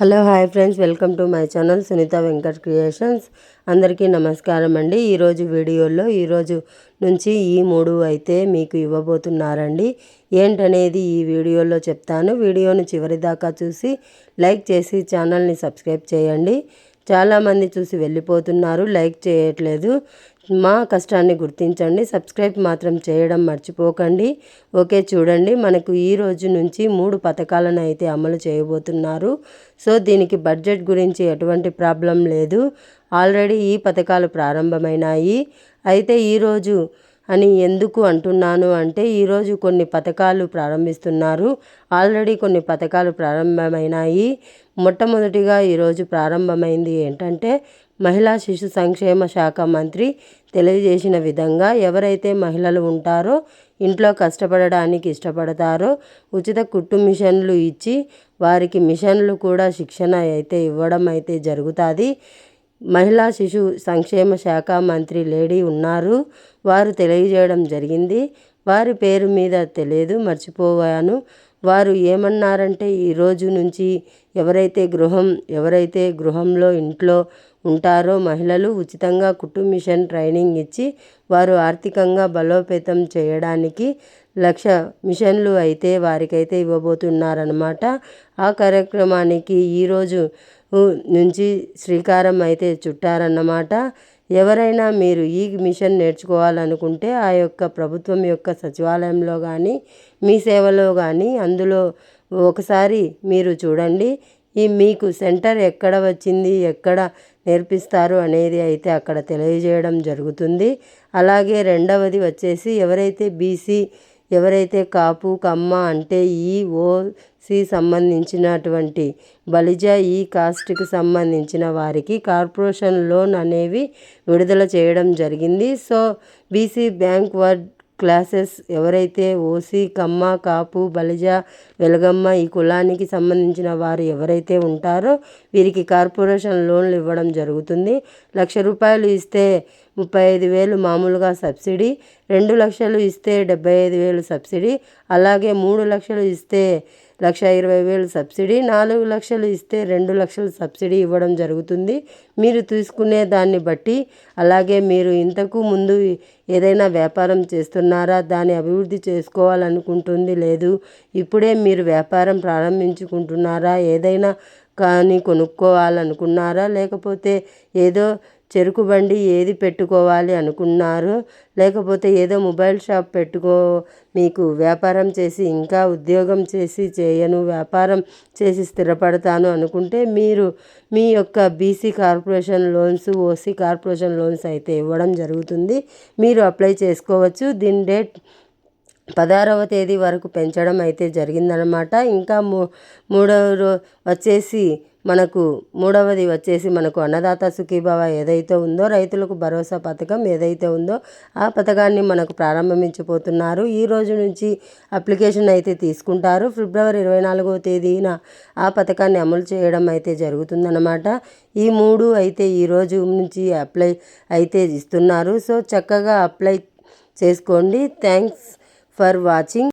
Hello hi friends, welcome to my channel Sunitha Venkat creations. అందరికీ నమస్కారం అండి. ఈరోజు వీడియోలో ఈరోజు నుంచి ఈ 3 అయితే మీకు ఇవ్వబోతున్నారండి. ఏంటనేది ఈ వీడియోలో చెప్తాను. వీడియోను చివరి దాకా చూసి లైక్ చేసి ఛానల్ని సబ్స్క్రైబ్ చేయండి. చాలామంది చూసి వెళ్ళిపోతున్నారు, లైక్ చేయట్లేదు. మా కష్టాన్ని గుర్తించండి, సబ్స్క్రైబ్ మాత్రం చేయడం మర్చిపోకండి. ఓకే, చూడండి, మనకు ఈ రోజు నుంచి 3 పథకాలను అయితే అమలు చేయబోతున్నారు. సో దీనికి బడ్జెట్ గురించి ఎటువంటి ప్రాబ్లం లేదు. ఆల్రెడీ ఈ పథకాలు ప్రారంభమైనాయి. అయితే ఈరోజు అని ఎందుకు అంటున్నాను అంటే, ఈరోజు కొన్ని పథకాలు ప్రారంభిస్తున్నారు. ఆల్రెడీ కొన్ని పథకాలు ప్రారంభమైనాయి. మొట్టమొదటిగా ఈరోజు ప్రారంభమైంది ఏంటంటే, మహిళా శిశు సంక్షేమ శాఖ మంత్రి తెలియజేసిన విధంగా ఎవరైతే మహిళలు ఉంటారో, ఇంట్లో కష్టపడడానికి ఇష్టపడతారో ఉచిత కుట్టు మిషన్లు ఇచ్చి వారికి మిషన్లు కూడా శిక్షణ అయితే ఇవ్వడం అయితే జరుగుతుంది. మహిళా శిశు సంక్షేమ శాఖ మంత్రి లేడీ ఉన్నారు, వారు తెలియజేయడం జరిగింది. వారి పేరు మీద తెలియదు, మర్చిపోయాను. వారు ఏమన్నారంటే, ఈరోజు నుంచి ఎవరైతే గృహంలో ఇంట్లో ఉంటారో మహిళలు ఉచితంగా కుట్టు మిషన్ ట్రైనింగ్ ఇచ్చి వారు ఆర్థికంగా బలోపేతం చేయడానికి 1,00,000 మిషన్లు అయితే వారికైతే ఇవ్వబోతున్నారనమాట. ఆ కార్యక్రమానికి ఈరోజు నుంచి శ్రీకారం అయితే చుట్టారన్నమాట. ఎవరైనా మీరు ఈ మిషన్ నేర్చుకోవాలనుకుంటే ఆ యొక్క ప్రభుత్వం యొక్క సచివాలయంలో కానీ మీ సేవలో కానీ అందులో ఒకసారి మీరు చూడండి. మీకు సెంటర్ ఎక్కడ వచ్చింది, ఎక్కడ నేర్పిస్తారు అనేది అయితే అక్కడ తెలియజేయడం జరుగుతుంది. అలాగే రెండవది వచ్చేసి, ఎవరైతే బీసీ, ఎవరైతే కాపు కమ్మ అంటే ఈ ఓసీ సంబంధించినటువంటి బలిజ ఈ కాస్ట్కి సంబంధించిన వారికి కార్పొరేషన్ లోన్ అనేవి విడుదల చేయడం జరిగింది. So BC bank word classes ఎవరైతే ఓసీ కమ్మ కాపు బలిజ వెలగమ్మ ఈ కులానికి సంబంధించిన వారు ఎవరైతే ఉంటారో వీరికి కార్పొరేషన్ లోన్లు ఇవ్వడం జరుగుతుంది. 1,00,000 రూపాయలు ఇస్తే 35,000 మామూలుగా సబ్సిడీ, 2 లక్షలు ఇస్తే 75,000 సబ్సిడీ, అలాగే 3 లక్షలు ఇస్తే 1,20,000 సబ్సిడీ, 4 లక్షలు ఇస్తే 2 లక్షలు సబ్సిడీ ఇవ్వడం జరుగుతుంది. మీరు తీసుకునే దాన్ని బట్టి. అలాగే మీరు ఇంతకు ముందు ఏదైనా వ్యాపారం చేస్తున్నారా, దాన్ని అభివృద్ధి చేసుకోవాలనుకుంటుంది లేదు, ఇప్పుడే మీరు వ్యాపారం ప్రారంభించుకుంటున్నారా, ఏదైనా కానీ కొనుక్కోవాలనుకున్నారా, లేకపోతే ఏదో చెరుకు బండి ఏది పెట్టుకోవాలి అనుకున్నారు, లేకపోతే ఏదో మొబైల్ షాప్ మీకు వ్యాపారం చేసి ఇంకా ఉద్యోగం చేసి చేయను, వ్యాపారం చేసి స్థిరపడతాను అనుకుంటే మీరు మీ యొక్క BC corporation loans, OC corporation loans అయితే ఇవ్వడం జరుగుతుంది. మీరు అప్లై చేసుకోవచ్చు. దీని డేట్ 16వ తేదీ వరకు పెంచడం అయితే జరిగిందనమాట. ఇంకా మూడవది వచ్చేసి మనకు అన్నదాత సుఖీభవ ఏదైతే ఉందో, రైతులకు భరోసా పథకం ఏదైతే ఉందో ఆ పథకాన్ని మనకు ప్రారంభించబోతున్నారు. ఈ రోజు నుంచి అప్లికేషన్ అయితే తీసుకుంటారు. ఫిబ్రవరి 24వ తేదీన ఆ పథకాన్ని అమలు చేయడం అయితే జరుగుతుందన్నమాట. ఈ 3 అయితే ఈ రోజు నుంచి అప్లై అయితే ఇస్తున్నారు. సో చక్కగా అప్లై చేసుకోండి. Thanks for watching.